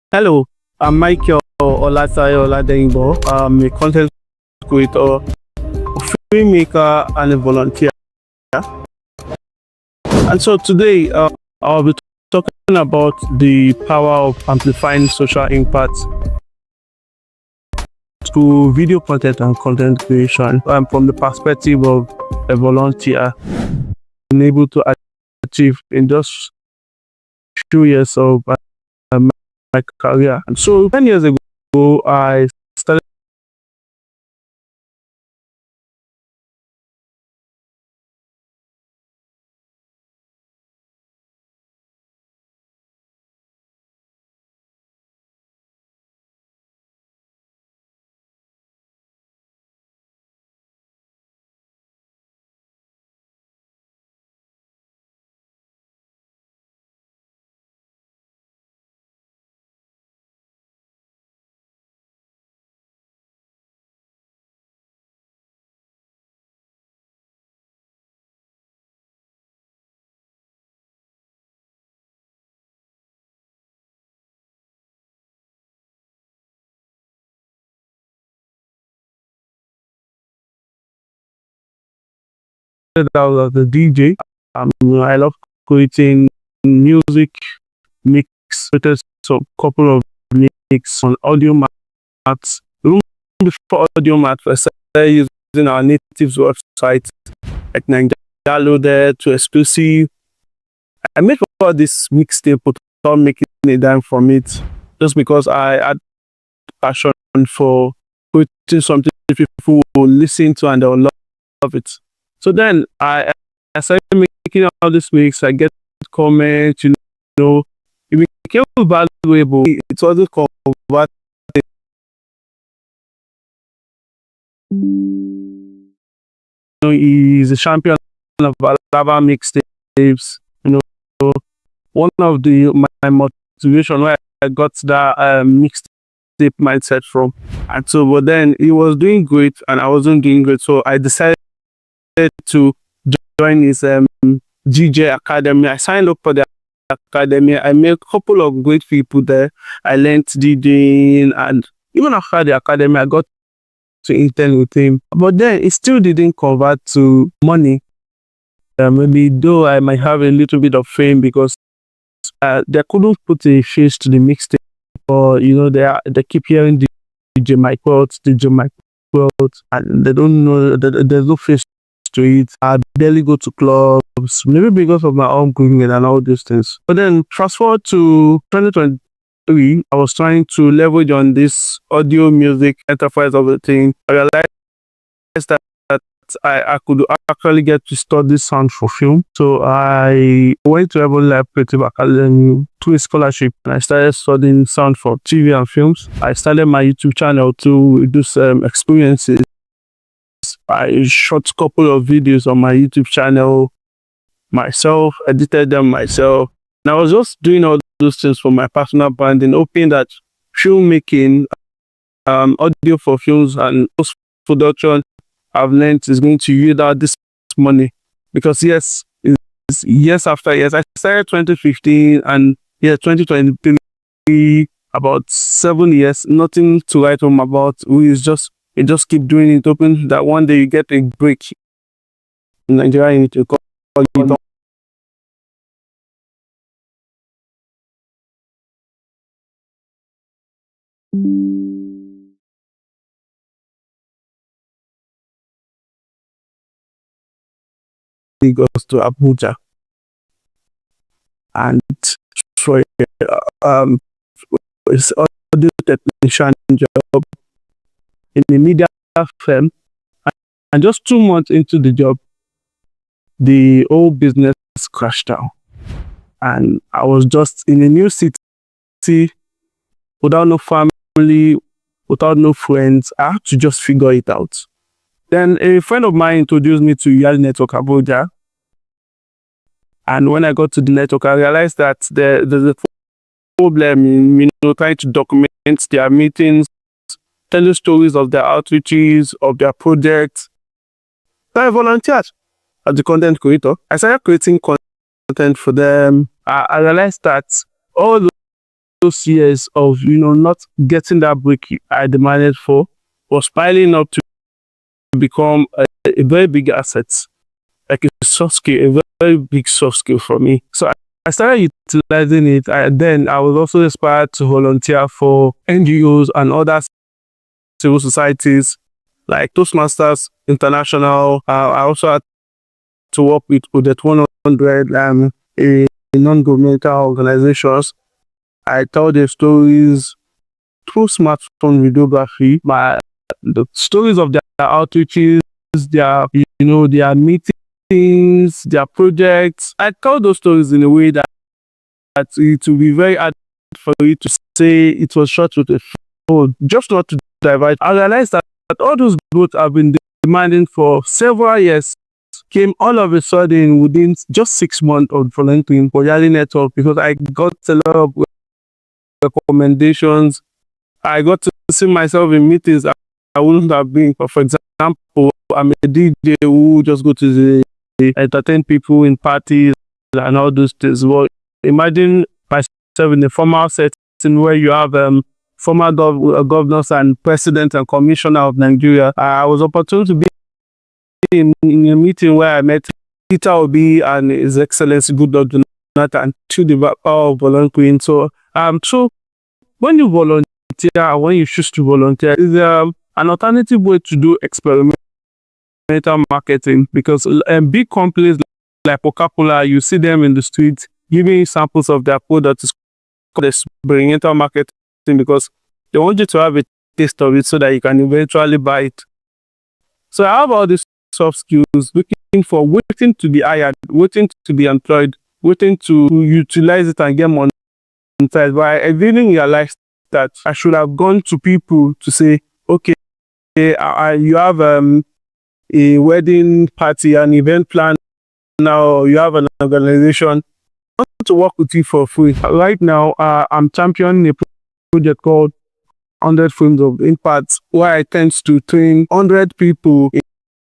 Hello, I'm Michael Olasayo Oladengo. I'm a content creator, filmmaker, and a volunteer. And so today, I'll be talking about the power of amplifying social impact through video content and content creation from the perspective of a volunteer, being able to achieve in just few years of my career. And so 10 years ago, I started out as a DJ. I love creating music mix with a couple of mix on audio mats. Even before audio mats, I started using our natives website like Nigeria Loaded to exclusive. I made all this mixtape without making a dime from it, just because I had passion for creating something people will listen to and they'll love it. So then I started making all this mix. I get comments, know, it became valuable. It wasn't converted. He's a champion of Alaba mixtapes. One of my motivation where I got that mixtape mindset from. And so, but then he was doing great and I wasn't doing great. So I decided to join his DJ Academy. I signed up for the academy. I met a couple of great people there. I learned DJing, and even after the academy, I got to intern with him. But then it still didn't convert to money. Maybe though I might have a little bit of fame because they couldn't put a face to the mixtape, or they keep hearing DJ Mike Wells, DJ Mike Wells, and they don't know that there's no face to it. I barely go to clubs, maybe because of my upbringing and all these things. But then fast forward to 2023, I was trying to leverage on this audio music enterprise of the thing. I realized that I could actually get to study sound for film. So I went to Urban Lab Creative Academy through a scholarship and I started studying sound for TV and films. I started my YouTube channel to do some experiences. I shot a couple of videos on my YouTube channel myself, edited them myself. And I was just doing all those things for my personal branding, hoping that filmmaking, audio for films and post-production I've learned is going to yield out this money. Because yes, it's years after years. I started 2015 and 2023, about 7 years, nothing to write home about. You just keep doing it, hoping that one day you get a break. In Nigeria, you need to call it Lagos to Abuja. And for it's audio technician job in a media firm. And just 2 months into the job, the whole business crashed down. And I was just in a new city without no family, without no friends. I had to just figure it out. Then a friend of mine introduced me to Yali Network Abuja. And when I got to the network, I realized that there's a problem in trying to document their meetings, telling stories of their outreaches, of their projects. So I volunteered as the content creator. I started creating content for them. I realized that all those years of, not getting that break I demanded for was piling up to become a very big asset, like a soft skill, a very big soft skill for me. So I started utilizing it. Then I was also inspired to volunteer for NGOs and other civil societies like Toastmasters International. I also had to work with Udet 100, a non-governmental organizations. I tell their stories through smartphone videography, the stories of their outreaches, their meetings, their projects. I tell those stories in a way that it will be very hard for you to say it was shot with a phone, just not to divide. I realized that all those growth I've been demanding for several years came all of a sudden within just 6 months of volunteering for Yali Network, because I got a lot of recommendations. I got to see myself in meetings I wouldn't have been. For example, I'm a DJ who just go to entertain people in parties and all those things. Well, imagine myself in a formal setting where you have former governors and president and commissioner of Nigeria. I was opportune to be in a meeting where I met Peter Obi and His Excellency Goodluck Jonathan to the power of volunteering. So when you volunteer, when you choose to volunteer, is an alternative way to do experimental marketing, because big companies like Coca-Cola, you see them in the streets giving samples of their products. It's called experimental marketing because they want you to have a taste of it so that you can eventually buy it. So I have all these soft skills, waiting to be hired, waiting to be employed, waiting to utilize it and get money. But I didn't realize that I should have gone to people to say, okay, you have a wedding party, an event plan now, you have an organization. I want to work with you for free. Right now, I'm championing a project called 100 Frames of Impact, where I tend to train 100 people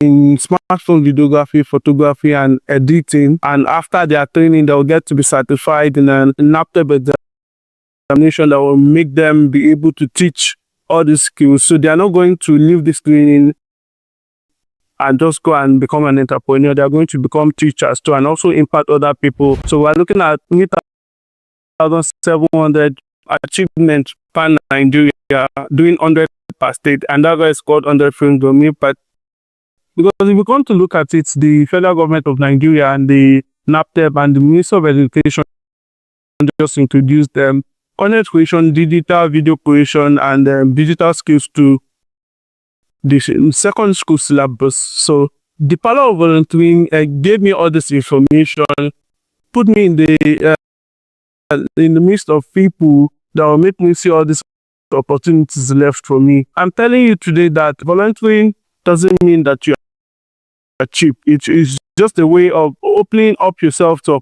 in smartphone videography, photography, and editing. And after their training, they'll get to be certified in an NAPTEP examination that will make them be able to teach all these skills. So they are not going to leave this training and just go and become an entrepreneur. They are going to become teachers too and also impact other people. So we're looking at 3,700 achievements per Nigeria, doing 100 per state, and that is called 100 Frames of Impact. Because if you come to look at it, the federal government of Nigeria and the NAPTEP and the Ministry of Education just introduced content creation, digital video creation, and digital skills to the second school syllabus. So the power of volunteering gave me all this information, put me in the midst of people that will make me see all these opportunities left for me. I'm telling you today that volunteering doesn't mean that you are cheap. It is just a way of opening up yourself to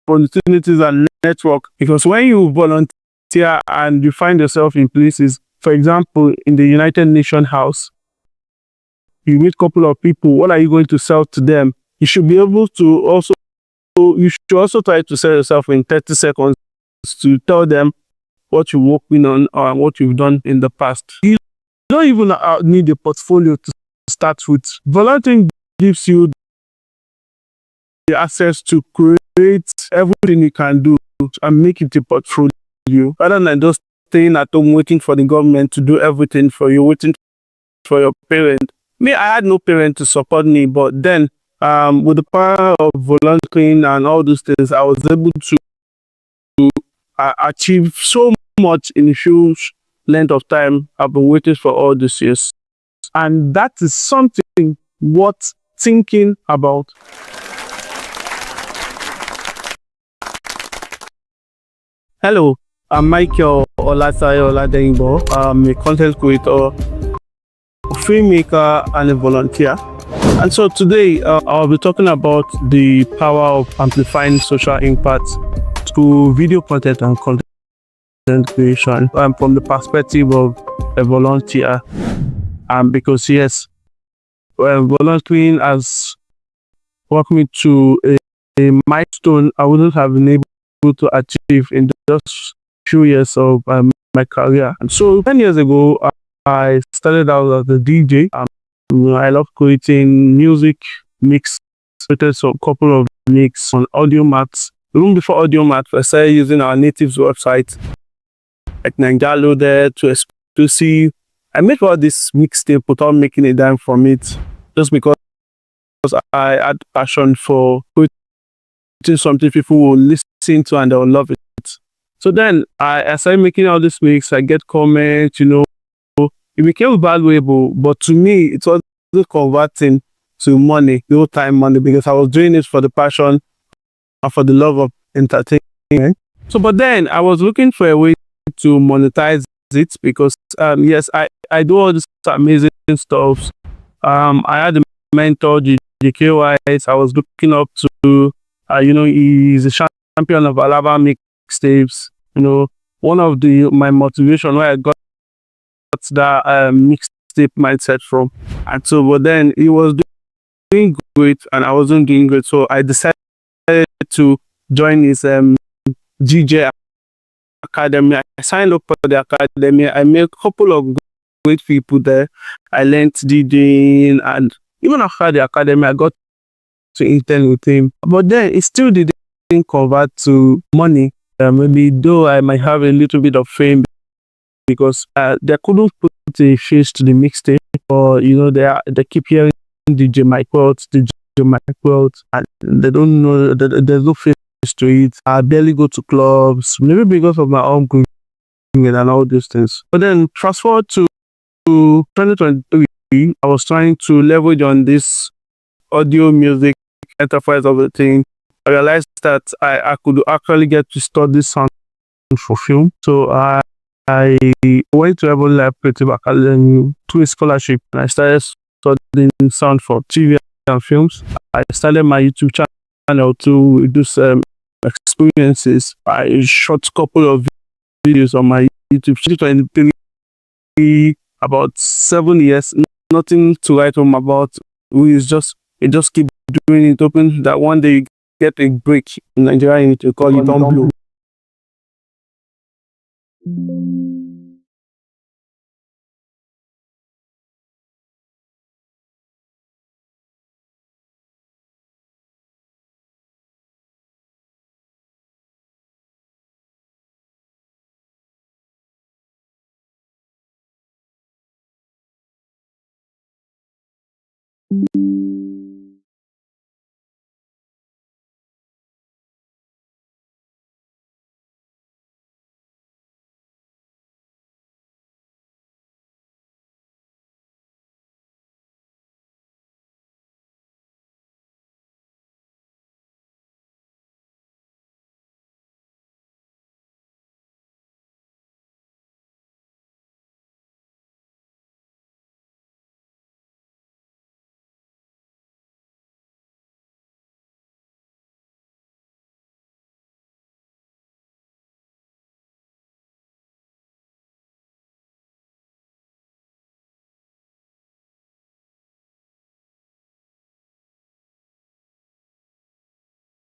opportunities and network. Because when you volunteer and you find yourself in places, for example, in the United Nations House, you meet a couple of people, what are you going to sell to them? You should be able to you should also try to sell yourself in 30 seconds to tell them what you're working on or what you've done in the past. You don't even need a portfolio to start with. Volunteering gives you the access to create everything you can do and make it a portfolio, rather than just staying at home waiting for the government to do everything for you, waiting for your parent. Me, I had no parent to support me, but then with the power of volunteering and all those things, I was able to achieve so much in a huge length of time. I've been waiting for all these years. And that is something worth thinking about. Hello, I'm Michael Olasayo Oladenbo. I'm a content creator, filmmaker, and a volunteer. And so today I'll be talking about the power of amplifying social impact through video content and content creation from the perspective of a volunteer. Because yes, volunteering has brought me to a milestone I wouldn't have been able to achieve in just few years of my career. And so 10 years ago, I started out as a DJ. I love creating music mix, created some couple of mix on audio mats. Even before audio mats, I started using our natives website, like Nigeria there to see. I made all this mixtape without making a dime from it, just because I had passion for creating something people will listen to and they'll love it. So then I started making all this mix. I get comments, it became valuable, but to me, it was converting to money, real time money, because I was doing it for the passion and for the love of entertainment. So, but then I was looking for a way to monetize it because, yes, I do all this amazing stuff. I had a mentor, JK Wise. I was looking up to, he's a champion of Alaba mixtapes. One of my motivation where I got that mixtape mindset from. And so, but then he was doing great and I wasn't doing great. So I decided to join his DJ Academy. I signed up for the Academy. I met a couple of great people there. I learned DJing, and even after the Academy, I got to intern with him. But then it still didn't convert to money. Maybe though I might have a little bit of fame because they couldn't put a face to the mixtape, or they keep hearing DJ Mike Wells, and they don't know that there's no face to it. I barely go to clubs, maybe because of my own cooking and all these things. But then fast forward to 2023, I was trying to leverage on this audio music enterprise of the thing. I realized that I could actually get to study sound for film. So I went to Ebony Life Creative Academy through a scholarship, and I started studying sound for TV and films. I started my YouTube channel to do some experiences. I shot a couple of videos on my YouTube channel. 2023, about 7 years, nothing to write home about. It just keep doing it, hoping that one day you get a break in Nigeria, you need to call it on blue.